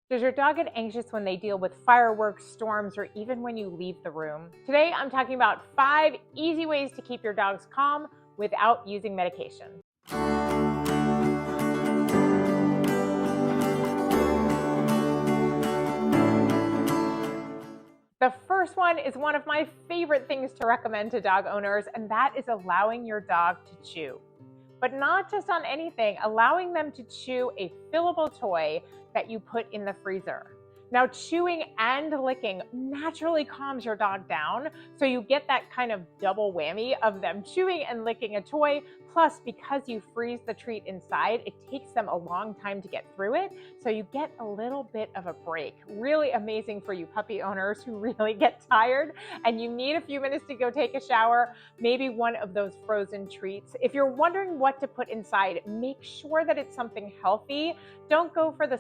Does your dog get anxious when they deal with fireworks, storms, or even when you leave the room? Today, I'm talking about 5 easy ways to keep your dogs calm without using medication. The first one is one of my favorite things to recommend to dog owners, and that is allowing your dog to chew. But not just on anything, allowing them to chew a fillable toy that you put in the freezer. Now, chewing and licking naturally calms your dog down, so you get that kind of double whammy of them chewing and licking a toy. Plus, because you freeze the treat inside, it takes them a long time to get through it, so you get a little bit of a break. Really amazing for you puppy owners who really get tired and you need a few minutes to go take a shower, maybe one of those frozen treats. If you're wondering what to put inside, make sure that it's something healthy. Don't go for the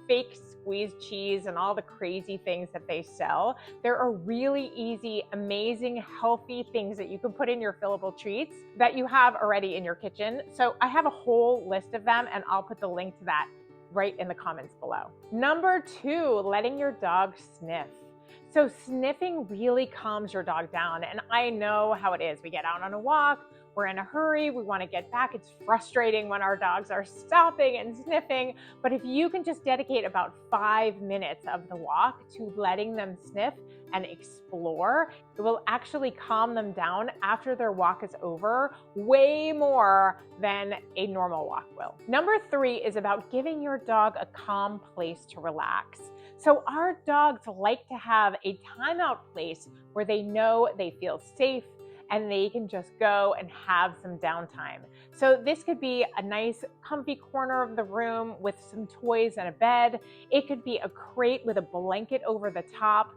fake squeezed cheese and all the crazy things that they sell. There are really easy, amazing, healthy things that you can put in your fillable treats that you have already in your kitchen. So I have a whole list of them, and I'll put the link to that right in the comments below. Number 2, letting your dog sniff. So sniffing really calms your dog down, and I know how it is. We get out on a walk, we're in a hurry, we want to get back. It's frustrating when our dogs are stopping and sniffing, but if you can just dedicate about 5 minutes of the walk to letting them sniff and explore, it will actually calm them down after their walk is over way more than a normal walk will. Number 3 is about giving your dog a calm place to relax. So our dogs like to have a timeout place where they know they feel safe and they can just go and have some downtime. So this could be a nice comfy corner of the room with some toys and a bed. It could be a crate with a blanket over the top,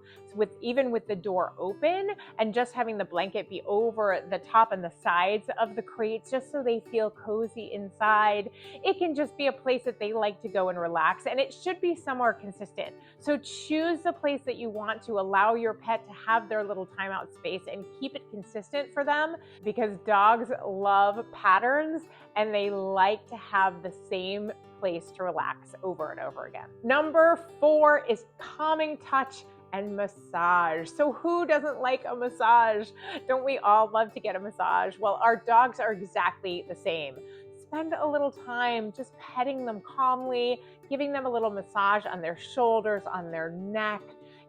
even with the door open, and just having the blanket be over the top and the sides of the crates just so they feel cozy inside. It can just be a place that they like to go and relax, and it should be somewhere consistent. So choose the place that you want to allow your pet to have their little timeout space and keep it consistent for them, because dogs love patterns and they like to have the same place to relax over and over again. Number 4 is calming touch and massage. So who doesn't like a massage? Don't we all love to get a massage? Well, our dogs are exactly the same. Spend a little time just petting them calmly, giving them a little massage on their shoulders, on their neck.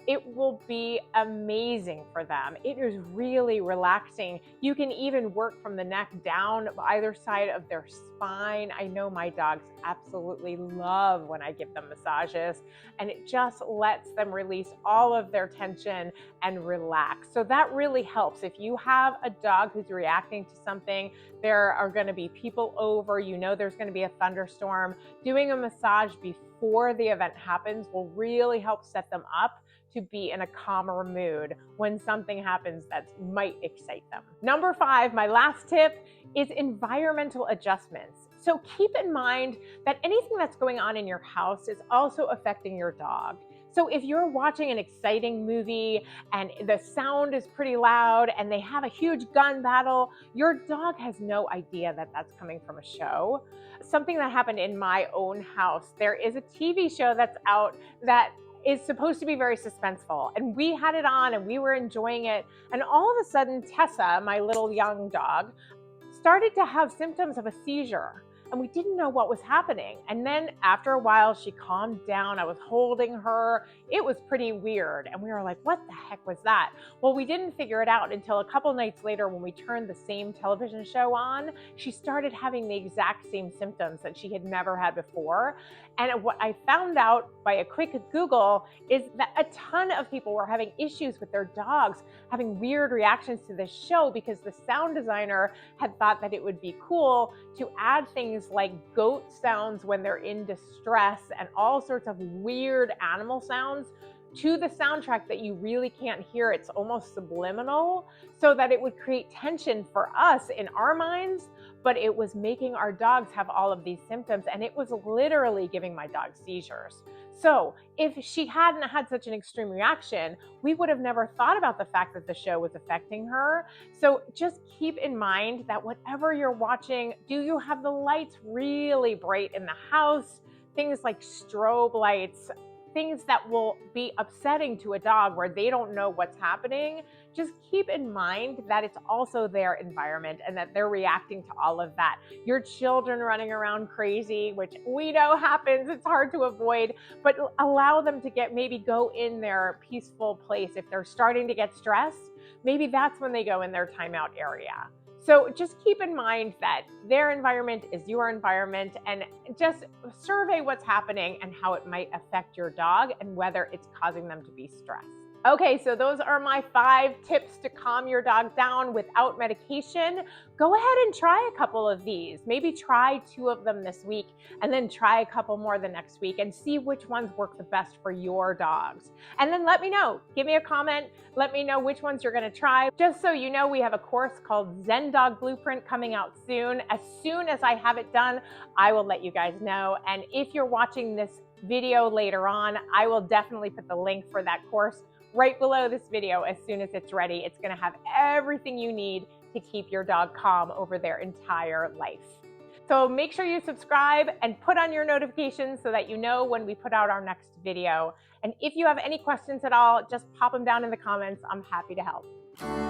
It will be amazing for them. It is really relaxing. You can even work from the neck down either side of their spine. I know my dogs absolutely love when I give them massages, and it just lets them release all of their tension and relax. So that really helps. If you have a dog who's reacting to something, there are going to be people over, you know there's going to be a thunderstorm, doing a massage before the event happens will really help set them up to be in a calmer mood when something happens that might excite them. Number 5, my last tip, is environmental adjustments. So keep in mind that anything that's going on in your house is also affecting your dog. So if you're watching an exciting movie and the sound is pretty loud and they have a huge gun battle, your dog has no idea that that's coming from a show. Something that happened in my own house, there is a TV show that's out that is supposed to be very suspenseful, and we had it on and we were enjoying it, and all of a sudden Tessa, my little young dog, started to have symptoms of a seizure, and we didn't know what was happening. And then after a while she calmed down. I was holding her. It was pretty weird, and we were like, what the heck was that? Well, we didn't figure it out until a couple nights later when we turned the same television show on. She started having the exact same symptoms that she had never had before. And what I found out by a quick Google is that a ton of people were having issues with their dogs having weird reactions to this show, because the sound designer had thought that it would be cool to add things like goat sounds when they're in distress and all sorts of weird animal sounds to the soundtrack that you really can't hear. It's almost subliminal, so that it would create tension for us in our minds, but it was making our dogs have all of these symptoms, and it was literally giving my dog seizures. So if she hadn't had such an extreme reaction, we would have never thought about the fact that the show was affecting her. So just keep in mind that whatever you're watching, do you have the lights really bright in the house? Things like strobe lights things that will be upsetting to a dog where they don't know what's happening, just keep in mind that it's also their environment and that they're reacting to all of that. Your children running around crazy, which we know happens, it's hard to avoid, but allow them to maybe go in their peaceful place. If they're starting to get stressed, maybe that's when they go in their timeout area. So just keep in mind that their environment is your environment, and just survey what's happening and how it might affect your dog and whether it's causing them to be stressed. Okay, so those are my 5 tips to calm your dog down without medication. Go ahead and try a couple of these. Maybe try 2 of them this week and then try a couple more the next week and see which ones work the best for your dogs. And then let me know. Give me a comment. Let me know which ones you're going to try. Just so you know, we have a course called Zen Dog Blueprint coming out soon. As soon as I have it done, I will let you guys know. And if you're watching this video later on, I will definitely put the link for that course right below this video as soon as it's ready. It's going to have everything you need to keep your dog calm over their entire life. So make sure you subscribe and put on your notifications so that you know when we put out our next video. And if you have any questions at all, just pop them down in the comments. I'm happy to help.